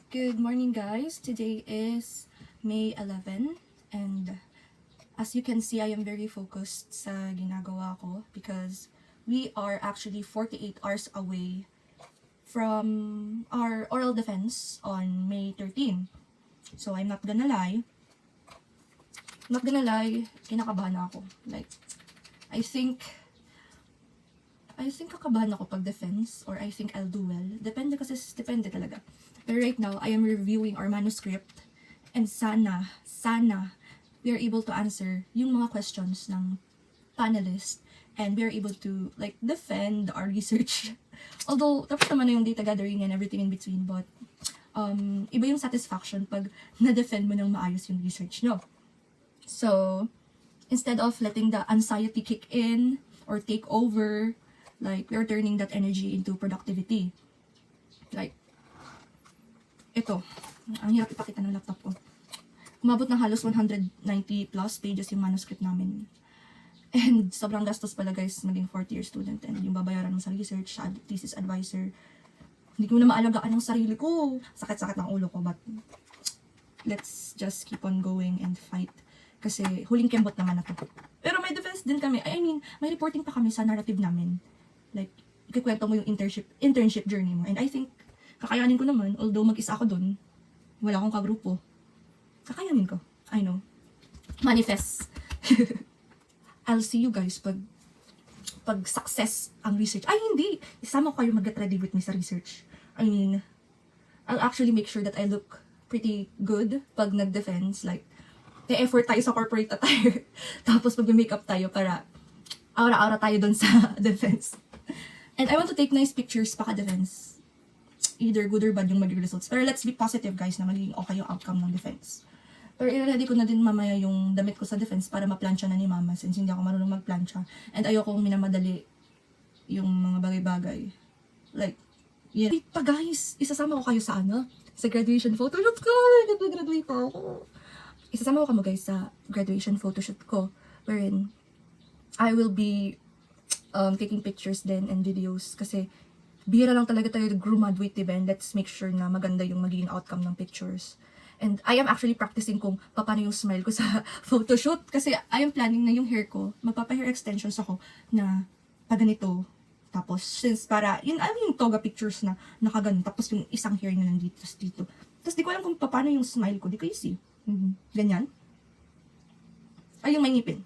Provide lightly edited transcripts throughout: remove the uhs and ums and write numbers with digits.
Good morning, guys. Today is May 11 and as you can see, I am very focused sa ginagawa ko because we are actually 48 hours away from our oral defense on May 13. So I'm not gonna lie, kinakabahan ako. Like, I think kakabahan ako pag defense or I think I'll do well. Depende depende talaga. Pero right now, I am reviewing our manuscript and sana we are able to answer yung mga questions ng panelists and we are able to like defend our research. Although, tapos naman na yung data gathering and everything in between, but iba yung satisfaction pag na-defend mo ng maayos yung research nyo. So, instead of letting the anxiety kick in or take over, like, we're turning that energy into productivity. Like, ito, ang hirap ipakita ng laptop ko. Umabot ng halos 190 plus pages yung manuscript namin. And sobrang gastos pala guys, maging 4th year student. And yung babayaran mo sa research, thesis advisor. Hindi ko na maalagaan ang sarili ko. Sakit-sakit ng ulo ko, but let's just keep on going and fight. Kasi huling kembot naman na to. Pero may defense din kami. I mean, may reporting pa kami sa narrative namin. Like, ikikwento mo yung internship journey mo. And I think, kakayanin ko naman, although mag-isa ako dun, wala akong kagrupo. Kakayanin ko. I know. Manifest. I'll see you guys pag success ang research. Ay, hindi! Isama ko kayo mag-get ready with me sa research. I mean, I'll actually make sure that I look pretty good pag nag-defense. Like, effort tayo sa corporate attire. Tapos mag-makeup tayo para aura-aura tayo dun sa defense. And I want to take nice pictures paka-defense. Either good or bad yung magiging results. Pero let's be positive guys na magiging okay yung outcome ng defense. Pero i-ready ko na din mamaya yung damit ko sa defense para ma-plancha na ni mama since hindi ako marunong mag-plancha. And ayokong minamadali yung mga bagay-bagay. Like, yeah. Wait pa guys, isasama ko kayo sa sa graduation photoshoot ko. Nag-graduate ako. Isasama ko kamo guys sa graduation photoshoot ko wherein I will be taking pictures then and videos kasi bihira lang talaga tayo graduate, diba? And let's make sure na maganda yung magiging outcome ng pictures. And I am actually practicing kung paano yung smile ko sa photoshoot. Kasi I am planning na yung hair ko, magpapa-hair extensions ako na paganito. Tapos, since para, yun, yung toga pictures na nakaganon. Tapos yung isang hair na nandito, dito. Tapos di ko alam kung paano yung smile ko. Di ko see. Ganyan. Ay, yung may ngipin.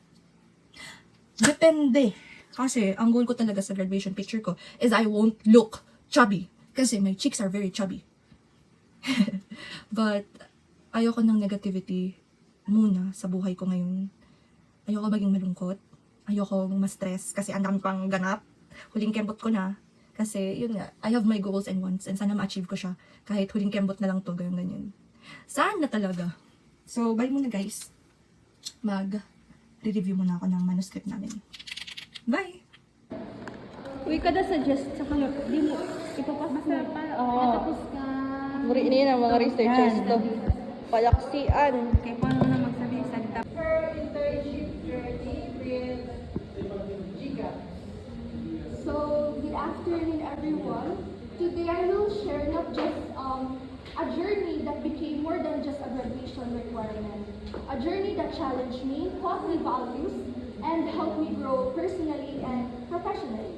Depende. Kasi, ang goal ko talaga sa graduation picture ko is I won't look chubby. Kasi my cheeks are very chubby. But, ayoko ng negativity muna sa buhay ko ngayon. Ayoko maging malungkot. Ayoko ma-stress kasi ang dami pang ganap. Huling kembot ko na. Kasi, yun nga, I have my goals and wants and sana ma-achieve ko siya. Kahit huling kembot na lang to, ganyan. Sana talaga. So, bye muna guys. Mag-review muna ako ng manuscript namin. Bye! Uy, kada suggest sa kalot, di mo, ipapasa pa, tapos ka... Muri ini ng mga researchers to. Palaksian. Okay, paano na magsabi sa tap? Her internship journey with Giga. So, good afternoon everyone. Today I will share not just a journey that became more than just a graduation requirement. A journey that challenged me, taught me values, and helped me grow personally and professionally.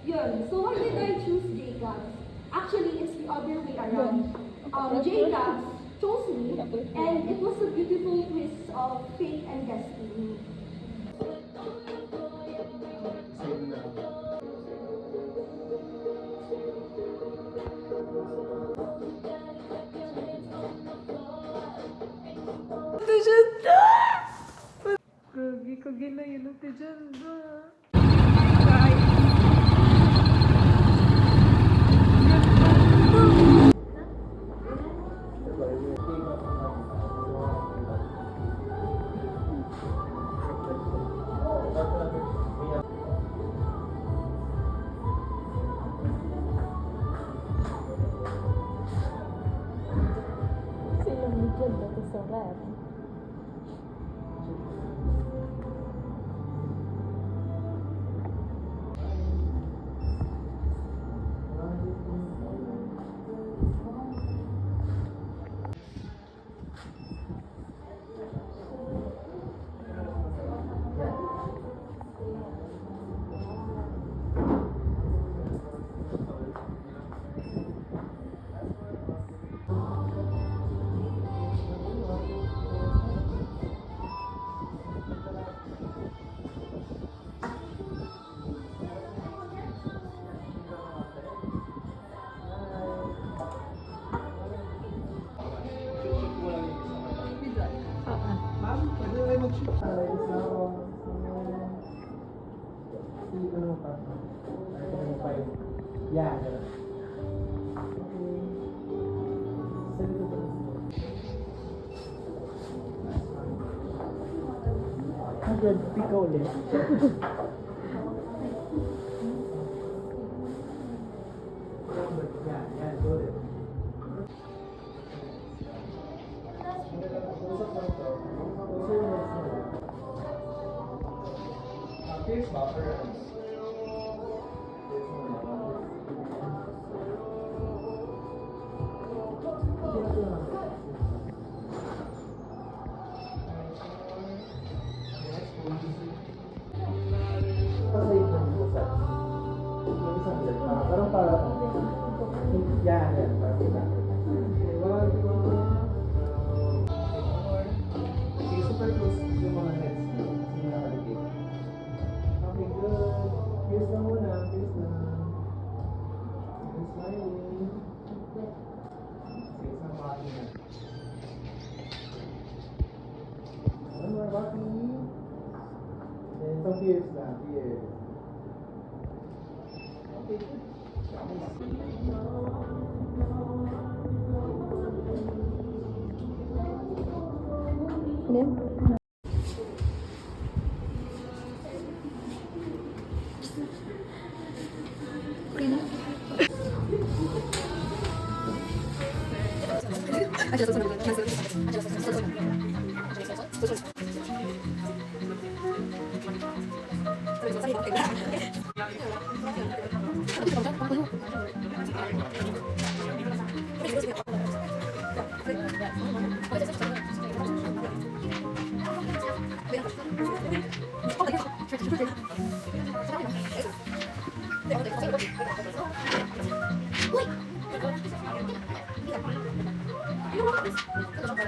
Yun. So why did I choose JCAS? Actually, it's the other way around. JCAS chose me, and it was a beautiful twist of fate and destiny. Gagi, kagila yun ang tijanda. Silang medyan dito sa rap. Nag-pick ka ulit. Parang para yan. Okay, super close yung mga heads niyo. Yung nakalagay. Okay, good. Pierce lang muna. Pierce lang. And smiling. Sige, isang baki na. One more baki. Then, isang pierce lang. Pierce. Okay, good.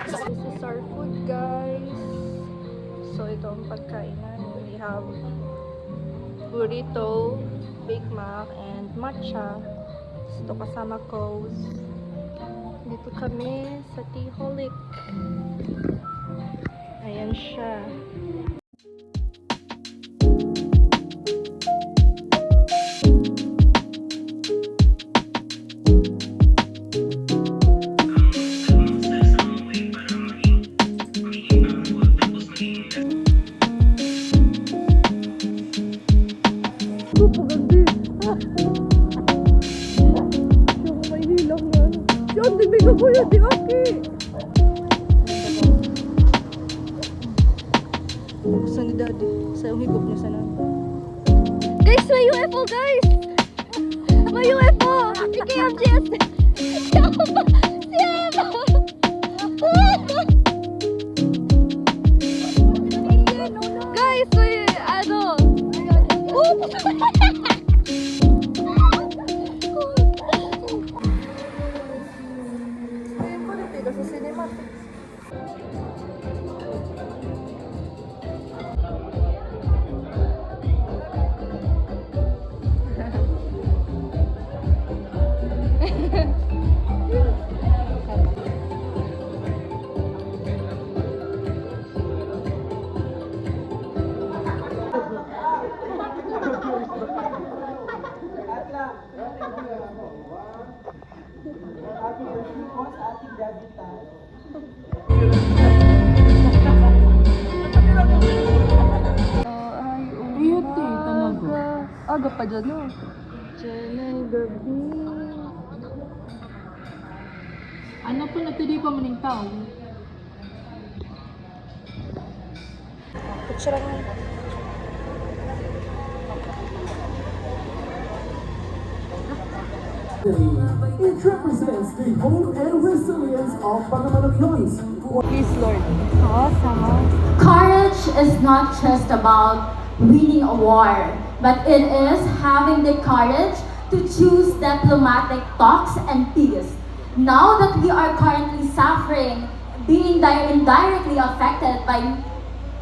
This is our food, guys. So, ito ang pagkainan. We have burrito, Big Mac, and matcha. Ito kasama ko. Dito kami sa Tiholic. Ayan siya. Buksan ni Daddy. Sa yung higop niya sana. Guys, may UFO, guys! May UFO! PKMGS! Guys, may ano? Sa cinematic. Ating review sa ating gabitan. Ay, umaga. Aga pa dyan, no? Dyan ay gabi. Ano po natuli pa maning tao? Picture lang. It represents the hope and resilience of Panamanians. Please, Lord. Courage is not just about winning a war, but it is having the courage to choose diplomatic talks and peace. Now that we are currently suffering, being indirectly affected by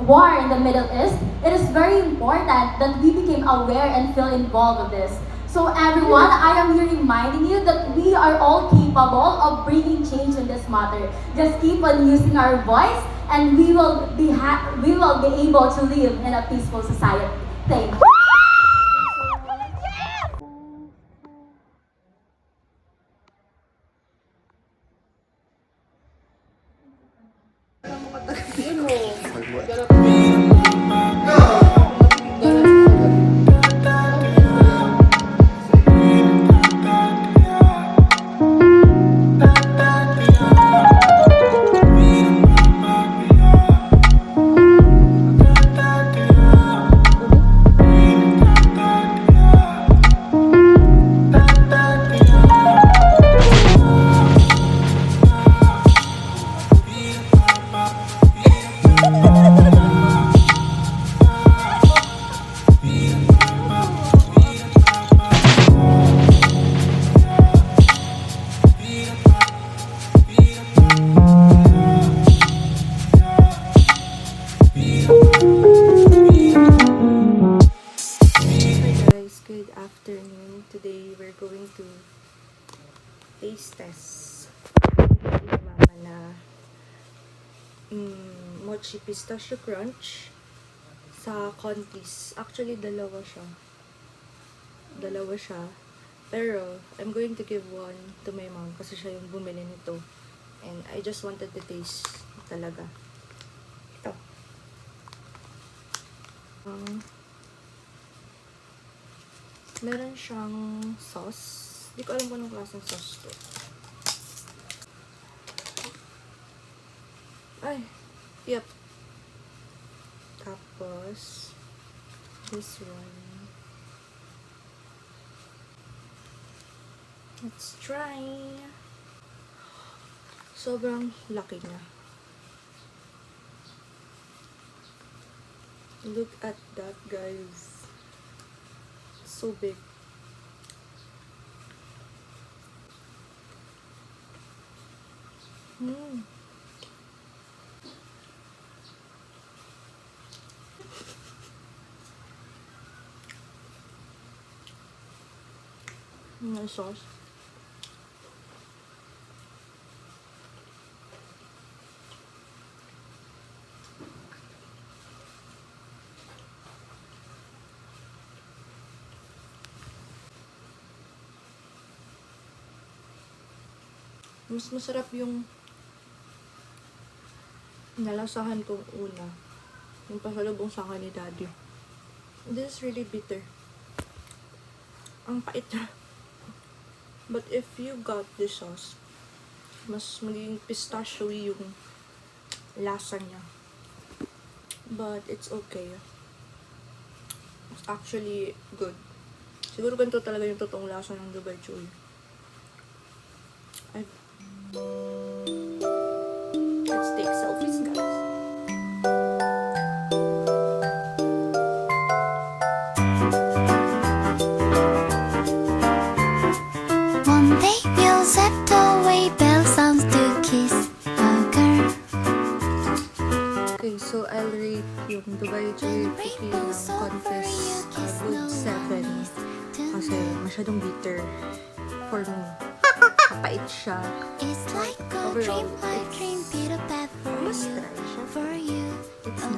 war in the Middle East, it is very important that we became aware and feel involved with this. So everyone, I am here reminding you that we are all capable of bringing change in this matter. Just keep on using our voice, and we will be able to live in a peaceful society. Thank you. test. Mama na mochi pistachio crunch sa Contis. Actually, dalawa siya. Pero, I'm going to give one to my mom kasi siya yung bumili nito. And I just wanted to taste talaga. Ito. Meron siyang sauce. Hindi ko alam kung anong klaseng sauce to. Ay, yep. Tapos, this one. Let's try. Sobrang laki niya. Look at that, guys. So big. May sauce. Mas masarap yung nalasahan kong una. Yung pasalubong sa akin ni Daddy. This is really bitter. Ang pait na. But if you got this sauce, mas magiging pistachio-y yung lasa niya. But it's okay. It's actually good. Siguro ganito talaga yung totoong lasa ng Dubai Chewy. Let's take selfies, guys. One day we'll set away bell sounds to kiss a girl. Okay, so I'll rate yung Dubai Chewy cookie ng Contis good 7. Kasi masyadong bitter for me. Kapait siya. It's like a Overall, dream, I dream, Peter Pan for Mas you, try siya. for you. It's